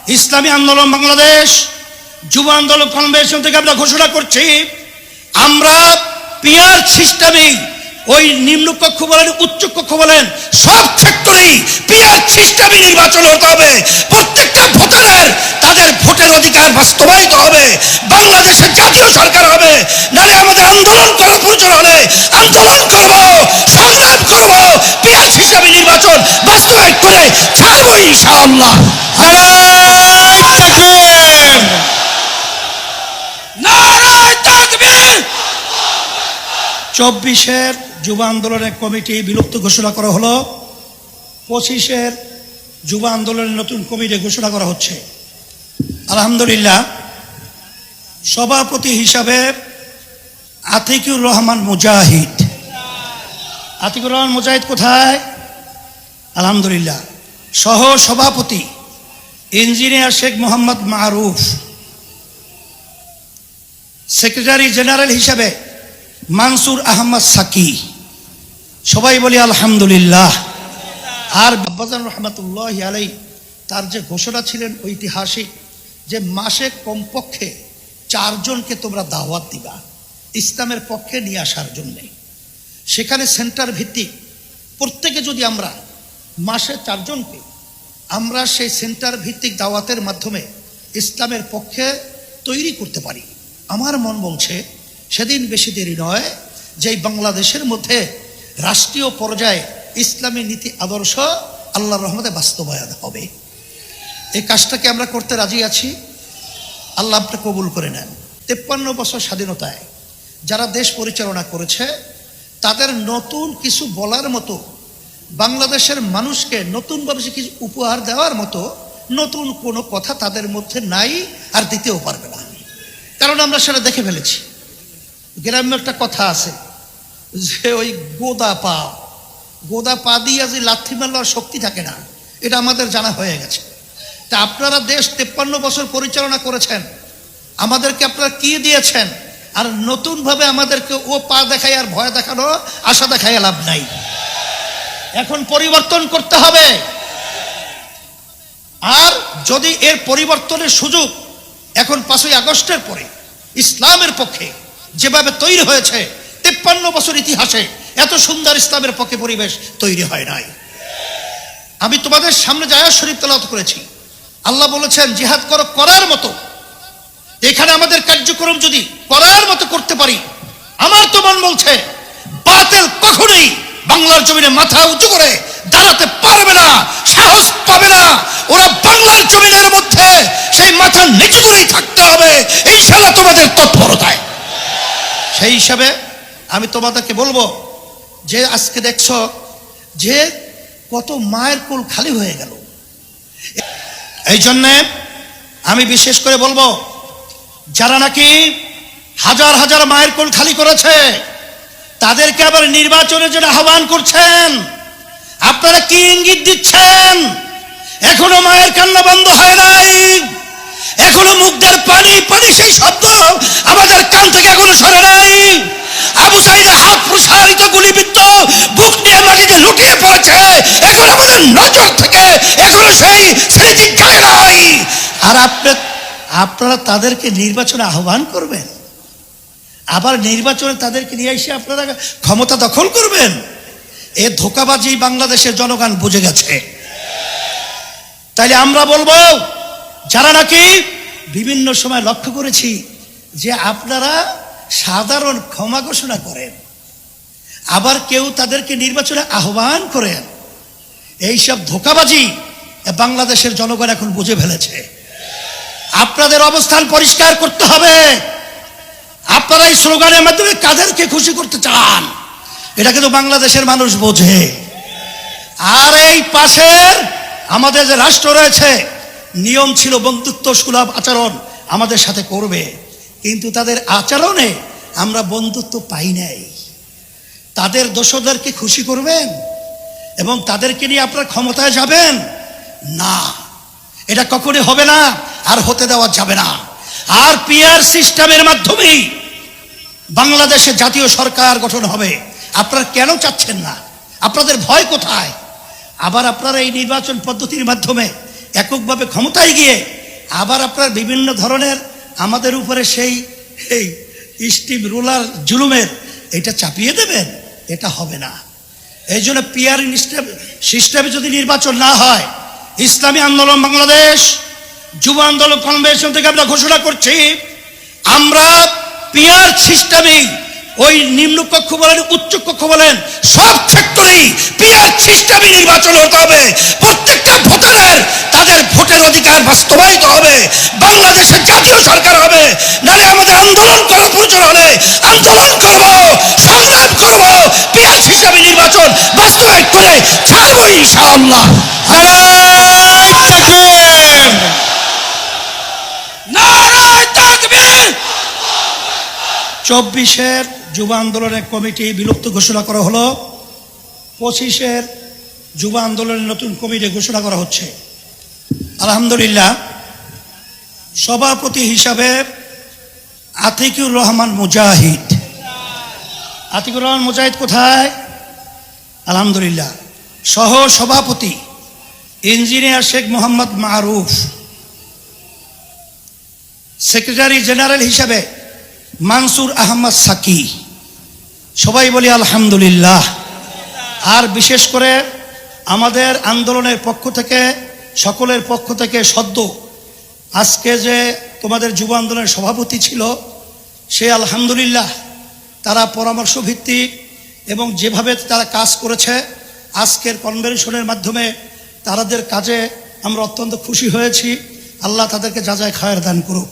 ইসলামী আন্দোলন বাংলাদেশ যুব আন্দোলন কনভেনশন থেকে আমরা ঘোষণা করছি, আমরা পিয়ার সিস্টেমে ওই নিম্নকক্ষ বলেন উচ্চকক্ষ বলেন সব সেক্টরেই পিয়ার সিস্টেমে নির্বাচন হতে হবে। প্রত্যেকটা ভোটারের তাদের ভোটের অধিকার বাস্তবায়িত হবে। বাংলাদেশের জাতীয় সরকার হবে, নাহলে আমাদের আন্দোলন করার প্রয়োজন হলে আন্দোলন করব, সংগ্রাম করব, পিয়ার সিস্টেমে নির্বাচন বাস্তবায়ন করে ছাড়বো ইনশাআল্লাহ। নারায়ে তাকবীর। 24-এর যুব আন্দোলনের কমিটি বিলুপ্ত ঘোষণা করা হলো, 25-এর যুব আন্দোলনের নতুন কমিটি ঘোষণা করা হচ্ছে। আলহামদুলিল্লাহ, সভাপতি হিসাবে আতিকুর রহমান মুজাহিদ। আতিকুর রহমান মুজাহিদ কোথায়? আলহামদুলিল্লাহ। সহ সভাপতি ইঞ্জিনিয়ার শেখ মোহাম্মদ মারুফ। সেক্রেটারি জেনারেল হিসাবে মানসুর আহমদ সাকি। সবাই বলি আলহামদুলিল্লাহ। আর আব্বাজান রহমতুল্লাহ আলাই তার যে ঘোষণা ছিলেন ঐতিহাসিক, যে মাসে কমপক্ষে 4 জনকে তোমরা দাওয়াত দিবা ইসলামের পক্ষে নিয়ে আসার জন্যে, সেখানে সেন্টার ভিত্তিক প্রত্যেকে যদি আমরা মাসে 4 জনকে আমরা সেই সেন্টার ভিত্তিক দাওয়াতের মাধ্যমে ইসলামের পক্ষে তৈরি করতে পারি, আমার মন বলছে সেদিন বেশি দেরি নয় যে বাংলাদেশের মধ্যে রাষ্ট্রীয় পর্যায়ে ইসলামী নীতি আদর্শ আল্লাহর রহমতে বাস্তবায়ন হবে। এই কাজটাকে আমরা করতে রাজি আছি। আল্লাহ আপনি কবুল করে নেন। 53 বছর স্বাধীনতায় যারা দেশ পরিচালনা করেছে তাদের নতুন কিছু বলার মতো, বাংলাদেশের মানুষকে নতুনভাবে কিছু উপহার দেওয়ার মতো নতুন কোনো কথা তাদের মধ্যে নাই, আর দিতেও পারবে না। কারণ আমরা সেটা দেখে ফেলেছি। গ্রামে একটা কথা আছে যে ওই গোদা পা দিয়ে যে লাথি মারবার শক্তি থাকে না, এটা আমাদের জানা হয়ে গেছে। তা আপনারা দেশ 53 বছর পরিচালনা করেছেন, আমাদেরকে আপনারা কি দিয়েছেন? আর নতুনভাবে আমাদেরকে ও পা দেখায় আর ভয় দেখানো, আশা দেখায় লাভ নাই। এখন পরিবর্তন করতে হবে। আর যদি এর পরিবর্তনের সুযোগ এখন 5ই আগস্টের পরে ইসলামের পক্ষে যেভাবে তৈরি হয়েছে, 53 বছর ইতিহাসে এত সুন্দর ইসলামের পক্ষে পরিবেশ তৈরি হয় নাই। আমি তোমাদের সামনে আয়াত শরীফ তেলাওয়াত করেছি। আল্লাহ বলেছেন জিহাদ করো করার মতো। এখানে আমাদের কার্যক্রম যদি করার মতো করতে পারি, আমার তো মন বলছে বাতিল কখনোই বাংলার জমিনে মাথা উঁচু করে দাঁড়াতে পারবে না, সাহস পাবে না। ওরা বাংলার জমিনের মধ্যে সেই মাথা নিচু করেই থাকতে হবে ইনশাআল্লাহ তোমাদের তৎপরতায়। সেই হিসাবে আমি তোমাদেরকে বলবো যে আজকে দেখছো যে কত মায়ের কোল খালি হয়ে গেল। এই জন্যে আমি বিশেষ করে বলবো, যারা নাকি হাজার হাজার মায়ের কোল খালি করেছে তাদেরকে আবার নির্বাচনের জন্য আহ্বান করছেন। আপনারা কি ইঙ্গিত দিচ্ছেন? এখনো মায়ের কান্না বন্ধ হয় নাই, এখনো মুখদের পানি পানি সেই শব্দ আমাদের কান থেকে এখনো সরে নাই। আবু সাইদের হাত প্রসারিত গুলিবিদ্ধ বুক নিয়ে মাটিতে লুটিয়ে পড়েছে, এখন আমাদের নজর থেকে এখনো সেই স্মৃতি যায় নাই। আর আপনারা তাদেরকে নির্বাচনে আহ্বান করবেন, আবার নির্বাচনে তাদেরকে নিয়ে এসে আপনারা ক্ষমতা দখল করবেন। এ ধোঁকাবাজি বাংলাদেশের জনগণ বুঝে গেছে। তাইলে আমরা বলবো, যারা নাকি বিভিন্ন সময় লক্ষ্য করেছি যে আপনারা সাধারণ ক্ষমা ঘোষণা করেন, আবার কেউ তাদেরকে নির্বাচনে আহ্বান করেন, এইসব ধোঁকাবাজি বাংলাদেশের জনগণ এখন বুঝে ফেলেছে। আপনাদের অবস্থান পরিষ্কার করতে হবে। আপনারা এই স্লোগানের মাধ্যমে কাদেরকে খুশি করতে চান এটা কিন্তু বাংলাদেশের মানুষ বোঝে। আর এই পাশের আমাদের যে রাষ্ট্র রয়েছে, নিয়ম ছিল বন্ধুত্ব সুলভ আচরণ আমাদের সাথে করবে, কিন্তু তাদের আচরণে আমরা বন্ধুত্ব পাই নাই। তাদের দোষদেরকে খুশি করবেন এবং তাদেরকে নিয়ে আপনারা ক্ষমতায় যাবেন না, এটা কখনই হবে না, আর হতে দেওয়া যাবে না। আর পিয়ার সিস্টেমের মাধ্যমেই বাংলাদেশে জাতীয় সরকার গঠন হবে। আপনারা কেন চাচ্ছেন না? আপনাদের ভয় কোথায়? আবার আপনারা এই নির্বাচন পদ্ধতির মাধ্যমে এককভাবে ক্ষমতায় গিয়ে আবার আপনার বিভিন্ন ধরনের আমাদের উপরে সেই স্টিম রুলার জুলুমের এটা চাপিয়ে দেবেন, এটা হবে না। এই জন্য পিআর সিস্টেমে যদি নির্বাচন না হয়, ইসলামী আন্দোলন বাংলাদেশ যুব আন্দোলন কনভেনশন থেকে আমরা ঘোষণা করছি, আমরা পিআর সিস্টেমেই ওই নিম্নকক্ষ বলেন উচ্চ কক্ষ বলেন সব সেক্টরেই পিআর সিস্টেমে নির্বাচন হতে হবে। প্রত্যেকটা ভোটারের তাদের ভোটের অধিকার বাস্তবায়িত হবে। বাংলাদেশের জাতীয় সরকার হবে, নাহলে আমাদের আন্দোলন করার প্রয়োজন হলে আন্দোলন করব, সংগ্রাম করব, পিআর সিস্টেমে নির্বাচন বাস্তবায়ন করে ছাড়বো ইনশাআল্লাহ। নারায়ে তাকবীর। 24-এর যুব আন্দোলনের কমিটি বিলুপ্ত ঘোষণা করা হলো, 25-এর যুব আন্দোলনের নতুন কমিটি ঘোষণা করা হচ্ছে। আলহামদুলিল্লাহ, সভাপতি হিসাবে আতিকুর রহমান মুজাহিদ। আতিকুর রহমান মুজাহিদ কোথায়? আলহামদুলিল্লাহ। সহ সভাপতি ইঞ্জিনিয়ার শেখ মোহাম্মদ মারুফ। সেক্রেটারি জেনারেল হিসাবে মানসুর আহমদ সাকি। সবাই বলি আলহামদুলিল্লাহ। আর বিশেষ করে আমাদের আন্দোলনের পক্ষ থেকে, সকলের পক্ষ থেকে সদ্য আজকে যে তোমাদের যুব আন্দোলনের সভাপতি ছিল, সে আলহামদুলিল্লাহ তারা পরামর্শ ভিত্তিক এবং যেভাবে তারা কাজ করেছে আজকের কনভেনশনের মাধ্যমে তাদের কাজে আমরা অত্যন্ত খুশি হয়েছি। আল্লাহ তাদেরকে যাজায় খায়ের দান করুক।